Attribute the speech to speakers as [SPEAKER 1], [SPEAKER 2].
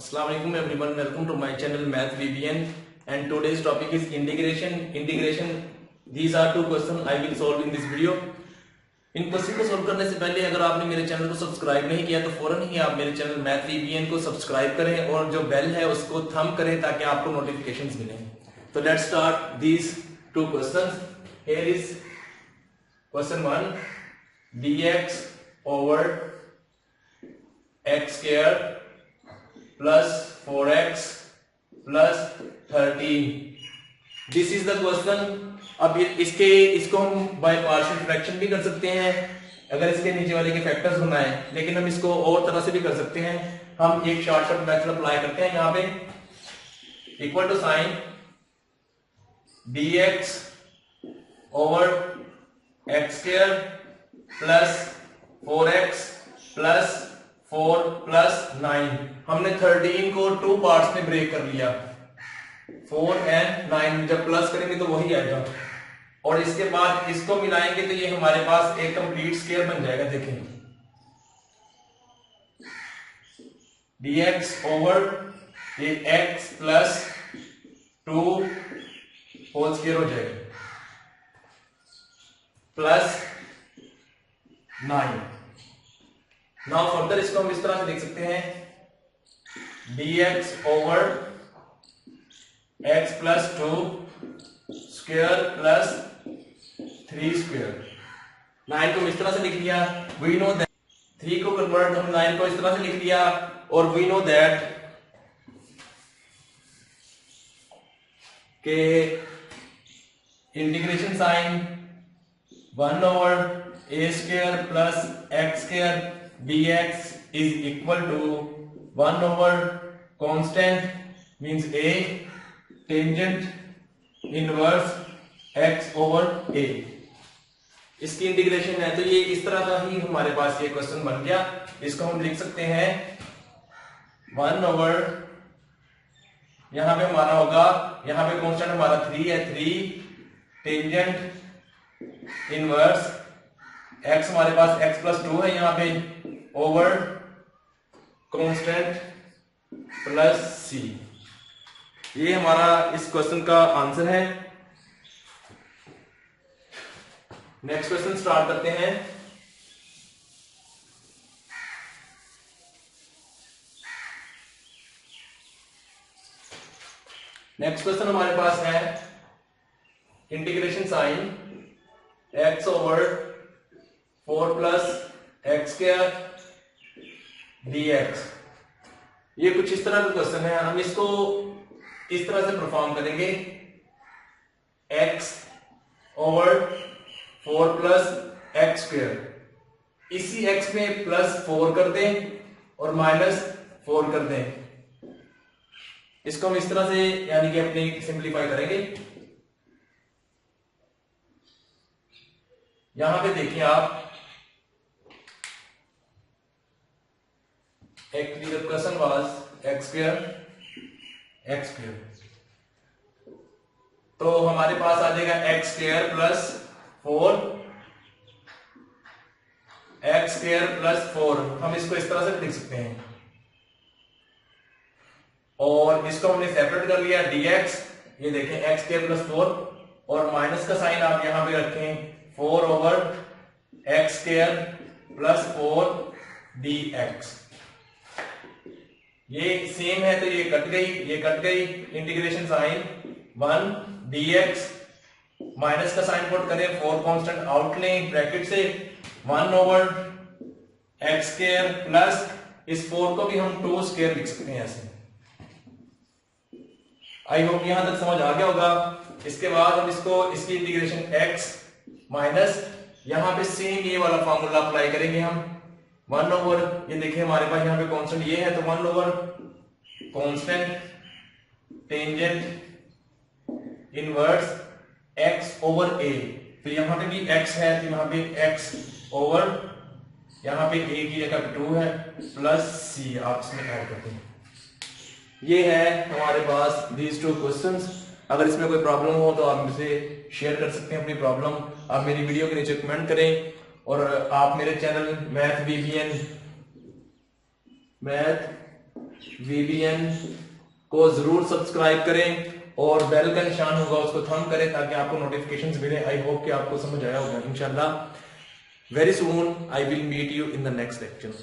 [SPEAKER 1] Assalamualaikum everyone, welcome to my channel Math VBN and today's topic is integration. These are two questions I will solve in this video. In question को solve करने से पहले अगर आपने मेरे channel को subscribe नहीं किया तो फौरन ही आप मेरे चैनल मैथ वीबीएन को सब्सक्राइब करें और जो बेल है उसको थंब करें ताकि आपको नोटिफिकेशंस मिलें। तो let's start these two questions. Here is question 1, dx over x square plus 4x plus 13। This is the question. अब इसको हम बाय पार्शियल फ्रैक्शन भी कर सकते हैं अगर इसके नीचे वाले के फैक्टर्स होना है, लेकिन हम इसको और तरह से भी कर सकते हैं। हम एक शॉर्टकट मेथड अप्लाई करते हैं यहां पे, equal to sine dx over x square plus 4x plus 4 plus 9। हमने 13 को टू पार्ट्स में ब्रेक कर लिया, 4 एंड 9। जब प्लस करेंगे तो वही आएगा और इसके बाद इसको मिलाएंगे तो ये हमारे पास एक कंप्लीट स्क्वायर बन जाएगा। देखें dx ओवर ये x प्लस 2 होल स्क्वायर हो जाएगा प्लस 9। नाउ फर्दर इसको हम इस तरह से देख सकते हैं, dx over x plus 2 square plus 3 square. 9 को इस तरह से लिख लिया, वी नो दैट 3 को कन्वर्ट हम 9 को इस तरह से लिख लिया और वी नो दैट के integration sign 1 over a square plus x square dx is equal to 1 over constant means a tangent inverse x over a। इसकी इंटीग्रेशन है तो ये इस तरह का ही हमारे पास ये क्वेश्चन बन गया। इसको हम लिख सकते हैं 1 ओवर, यहां पे हमारा होगा, यहां पे कांस्टेंट हमारा 3 है, 3 टेंजेंट इनवर्स x हमारे पास x प्लस 2 है यहां पे ओवर कांस्टेंट प्लस c। ये हमारा इस क्वेश्चन का आंसर है। नेक्स्ट क्वेश्चन स्टार्ट करते हैं। नेक्स्ट क्वेश्चन हमारे पास है integration sign x over 4 plus x square dx। ये कुछ इस तरह का क्वेश्चन है। हम इसको इस तरह से परफॉर्म करेंगे, x over 4 plus x square, इसी x में प्लस 4 कर दें और माइनस 4 कर दें। इसको हम इस तरह से यानी कि अपने सिंप्लीफाई करेंगे। यहां पे देखिए आप, actually the question was x square, तो हमारे पास आ जाएगा x square plus 4 x square plus 4। हम इसको इस तरह से लिख सकते हैं और इसको हमने सेपरेट कर लिया dx। ये देखें x स्क्वायर प्लस 4 और माइनस का साइन आप यहां पे रखें, 4 over x square plus 4 dx। ये सेम है तो ये कट गई, इंटीग्रेशन साइन 1 dx, माइनस का साइन पुट करें, 4 कांस्टेंट आउट लें ब्रैकेट से, 1 ओवर x स्क्वायर प्लस इस 4 को भी हम 2 स्क्वायर लिख सकते हैं ऐसे। आई होप यहां तक समझ आ गया होगा। इसके बाद हम इसकी इंटीग्रेशन x माइनस यहां पे सेम ये वाला फॉर्मूला अप्लाई करेंगे हम, 1 ओवर, ये देखिए हमारे पास यहाँ पे कांस्टेंट ये है तो 1 over constant tangent inverse x over a। तो यहां पे भी x है तो यहां पे x ओवर, यहां पे a की जगह 2 है प्लस c आप इसमें ऐड करते हैं। ये है हमारे पास these two questions। अगर इसमें कोई प्रॉब्लम हो तो आप मुझसे शेयर कर सकते हैं अपनी प्रॉब्लम। आप मेरी वीडियो के नीचे कमेंट करें और आप मेरे चैनल मैथ VBN को जरूर सब्सक्राइब करें और बेल का निशान होगा उसको थंब करें ताकि आपको नोटिफिकेशंस मिले। आई होप कि आपको समझ आया होगा। इंशाल्लाह very soon I will meet you in the next lecture.